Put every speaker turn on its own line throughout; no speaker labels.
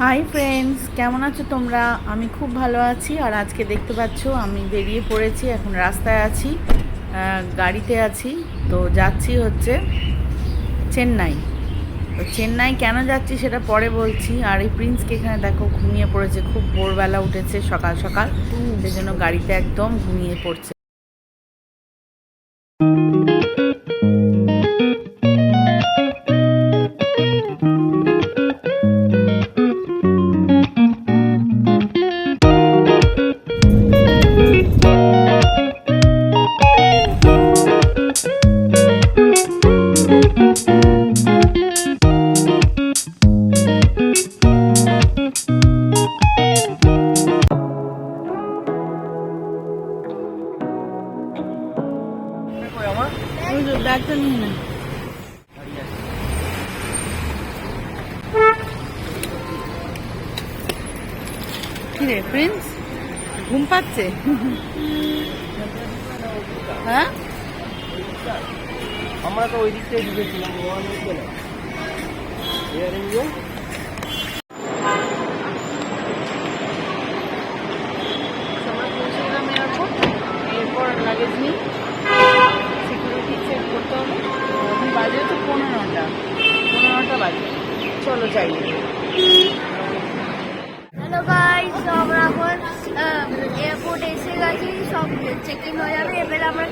Hi friends, কেমন আছো তোমরা? আমি খুব ভালো আছি। আর আজকে দেখতে পাচ্ছ আমি বেরিয়ে পড়েছি, এখন রাস্তায় আছি, গাড়িতে আছি। তো যাচ্ছি হচ্ছে চেন্নাই। তো চেন্নাই কেন যাচ্ছি সেটা পরে বলছি। আর এই প্রিন্সকে এখানে দেখো ঘুমিয়ে পড়েছে, খুব ভোরবেলা উঠেছে সকাল সকাল, সেই জন্য গাড়িতে একদম ঘুমিয়ে পড়ছে। ব্যাগটা নিয়ে না। কি রে প্রিন্স, ঘুম পাচ্ছে? হ্যাঁ,
আমরা তো ওই দিক থেকে ঢুকেছিলাম।
এরপর লাগেজ নিই, সিকিউরিটি চেক করতে হবে। এখন বাজে তো 15টা বাজে। চলো যাই।
হ্যালো গাইস, আমরা এখন এয়ারপোর্টে এসে গেছি, সব চেক ইন হয়ে যাবে। এবারে আমরা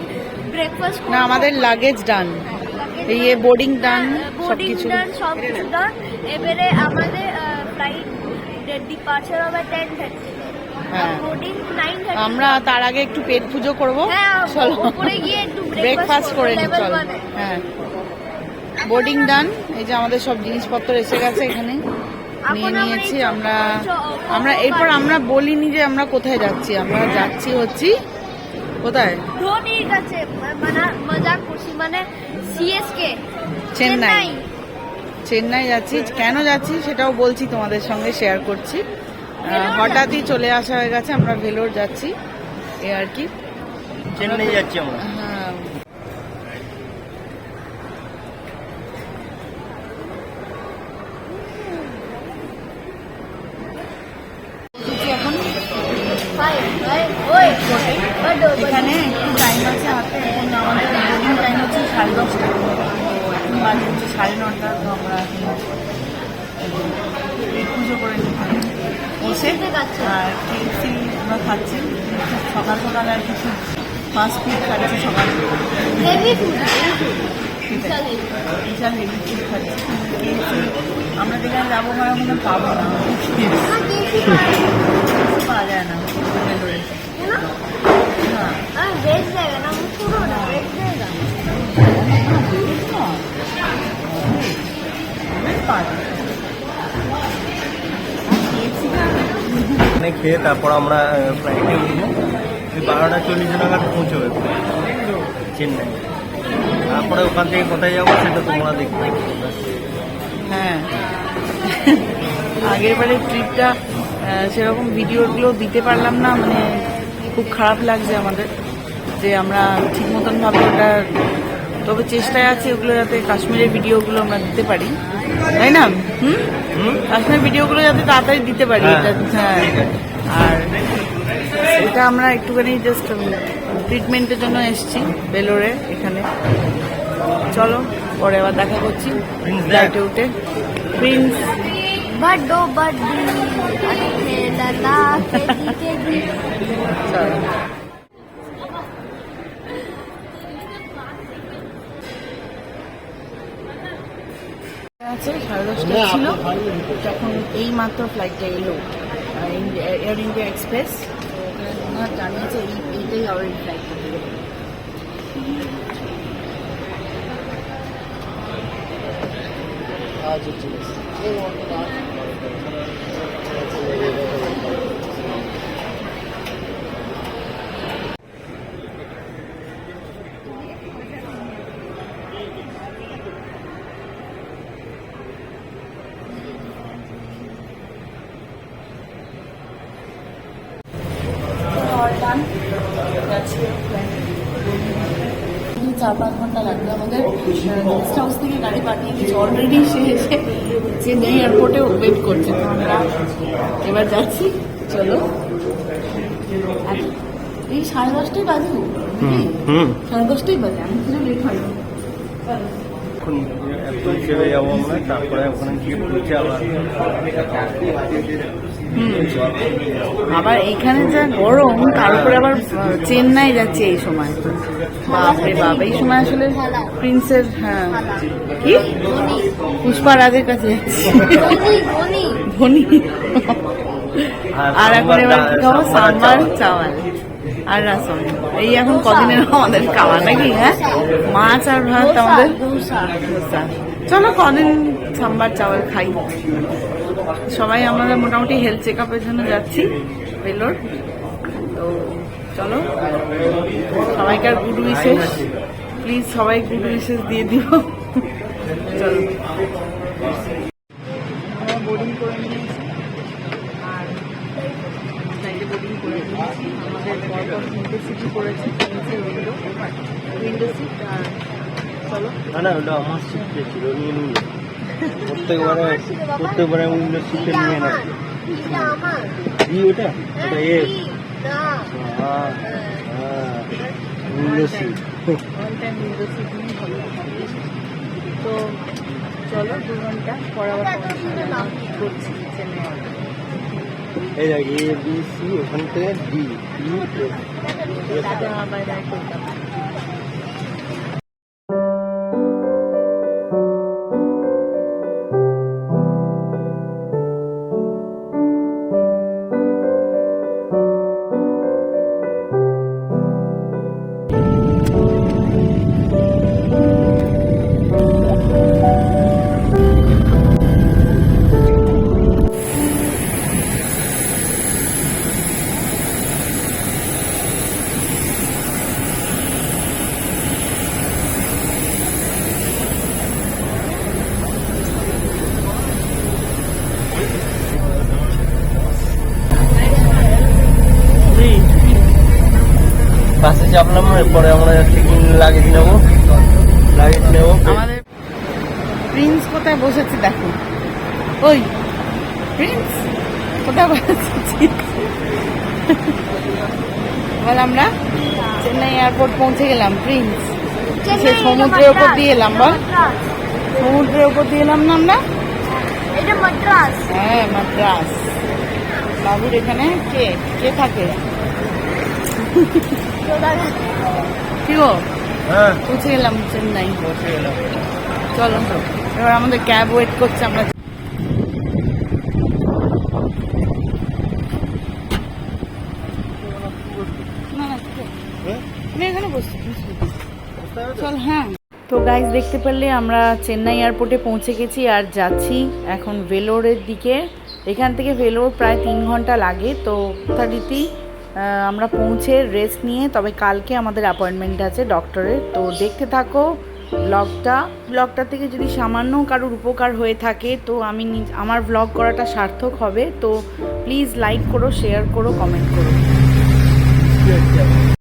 ব্রেকফাস্ট
না, আমাদের লাগেজ ডান, এই বোর্ডিং ডান, সবকিছু
ডান, সব কিছু ডান। এবারে আমাদের ফ্লাইট ডিপার্চার হবে 10:30,
হ্যাঁ।
বোর্ডিং 9:30।
আমরা তার আগে একটু পেট পুজো করবো। চলো
উপরে গিয়ে একটু
ব্রেকফাস্ট করে নি,
level
চলো।
1
হ্যাঁ, বোর্ডিং ডান। এই যে আমাদের সব জিনিসপত্র এসে গেছে, এখানে নিয়ে নিয়েছি আমরা এরপর আমরা বলিনি যে আমরা কোথায় যাচ্ছি। আমরা যাচ্ছি হচ্ছি কোথায়?
ধোনির কাছে, মানে মজাক করছি, মানে সিএসকে
চেন্নাই। চেন্নাই যাচ্ছি। কেন যাচ্ছি সেটাও বলছি, তোমাদের সঙ্গে শেয়ার করছি। হঠাৎই চলে আসা হয়ে গেছে, আমরা ভেলোর যাচ্ছি, এ আর কি।
চেন্নাই যাচ্ছি আমরা।
হ্যাঁ, এখন এখানে একটু টাইম আছে হাতে। এখন আমাদের বোর্ডিং টাইম হচ্ছে 10:30। এখন বাজে হচ্ছে 9:30। তো আমরা এখন পেট পুজো করে নিচ্ছি বসে। আর KFC আমরা খাচ্ছি সকাল সকাল, আর কিছু ফাস্ট ফুড খাচ্ছি সকালে। বিশাল হেভি ফুড খাচ্ছি। KFC আমরা যেখানে যাবো মানে ওখানে পাবো না, পাওয়া যায় না ভেলোরে। হ্যাঁ,
ভেজ জায়গা না, পুরো না ভেজ জায়গা।
খেয়ে তারপর আমরা ফ্লাইটে উঠবো। 12:40 নাগাদ পৌঁছবে চেন্নাই। তারপরে ওখান থেকে কোথায় যাবো সেটা তোমরা দেখবে।
হ্যাঁ, আগের বারের ট্রিপটা সেরকম ভিডিওগুলো দিতে পারলাম না, মানে খুব খারাপ লাগছে আমাদের যে আমরা ঠিক মতন ভাবে ওটা। তবে চেষ্টায় আছে ওগুলো যাতে কাশ্মীরের ভিডিওগুলো আমরা দিতে পারি, তাই না? কাশ্মীরের ভিডিওগুলো যাতে তাড়াতাড়ি দিতে পারি। হ্যাঁ, আর এটা আমরা একটুখানি জাস্ট ট্রিটমেন্টের জন্য এসেছি ভেলোরে এখানে। চলো পরে আবার দেখা করছি ফ্লাইটে উঠে। প্রিন্স
बड्डो बड्डी लला केदी
আছে 10:30 ছিল তখন, এই মাত্র ফ্লাইটটা এলো, এয়ার ইন্ডিয়া এক্সপ্রেস। ওখানে জানিয়েছে এইটাই অলরেডি ফ্লাইট। 4-5 ঘন্টা লাগবে আমাদের। গেস্ট হাউস থেকে গাড়ি পাঠিয়ে দিয়েছে অলরেডি, সে এসে চেন্নাই এয়ারপোর্টে ওয়েট করছে। তো আমরা এবার যাচ্ছি, চলো। আর এই 10:30টাই বাজে, সাড়ে 10টাই বাজে, আমি কিছু লেট হয়নি।
এখন হিসেবে যাবো আমরা, তারপরে ওখানে গিয়ে পৌঁছে
আবার এখানে যা গরম, তারপরে আবার চেন্নাই যাচ্ছে এই সময়। বাপরে বাপ, এই সময় আসলে প্রিন্সের, হ্যাঁ কি পুষ্পা রাজের কাছে যাচ্ছি, ধোনি। আর এখন এবার কি খাবো, সাম্বার চাওয়াল আর রাসম। এই এখন কদিনের আমাদের খাওয়া নাকি, হ্যাঁ মাছ আর ভাত আমাদের। চলো কদিন সাম্বার চাওয়াল খাই। সবাই আমরা মোটামুটি হেলথ চেক আপের জন্য যাচ্ছি ভেলোর। তো চলো, সবাইকার গুড উইশেস, প্লিজ সবাই গুড উইশেস দিয়ে দিও। চলো, আমরা বোর্ডিং করে নিয়েছি আর ফ্লাইটে বোর্ডিং করে নিয়েছি। আমাদের পরপর 3টে সিটি পড়েছে, নিচে উইন্ডো সিট। আর চলো,
না ওটা আমার সিটে ছিল, নিয়ে নিল প্রত্যেকবারে উইন্ডো সিটে নিয়ে না ওটা ওটা window seat.
All time window seat নিয়ে ভালো। তো চলো, 2 ঘন্টা পর আবার করছি চেন্নাই।
এই দেখ ABC, ওখান থেকে ডি
বাইরে করতাম।
বাসে চাপলাম, এরপরে আমরা লাগেজ নেবো।
আমাদের প্রিন্স কোথায় বসেছে দেখো, ওই প্রিন্স কোথায় বসেছি। বল, আমরা চেন্নাই এয়ারপোর্ট পৌঁছে গেলাম। প্রিন্স সে সমুদ্রের ওপর দিয়ে এলাম, বল সমুদ্রের ওপর দিয়ে এলাম না আমরা।
এটা মাদ্রাস।
হ্যাঁ মাদ্রাস। বাবুর এখানে কে কে থাকে? কি গো,
হ্যাঁ
পৌঁছে গেলাম চেন্নাই।
পৌঁছে গেলাম।
চলো, এবার আমাদের ক্যাব ওয়েট করছে। আমরা এখানে বসছি, চল। হ্যাঁ, তো গাইজ দেখতে পারলে আমরা চেন্নাই এয়ারপোর্টে পৌঁছে গেছি আর যাচ্ছি এখন ভেলোরের দিকে। এখান থেকে ভেলোর প্রায় 3 ঘন্টা লাগে। তো যথারীতি আমরা পৌঁছে রেস্ট নিয়ে তবে কালকে আমাদের অ্যাপয়েন্টমেন্ট আছে ডক্টরের। তো দেখতে থাকো ব্লগটা থেকে যদি সামান্য কারোর উপকার হয়ে থাকে তো আমি আমার ব্লগ করাটা সার্থক হবে। তো প্লিজ লাইক করো, শেয়ার করো, কমেন্ট করো।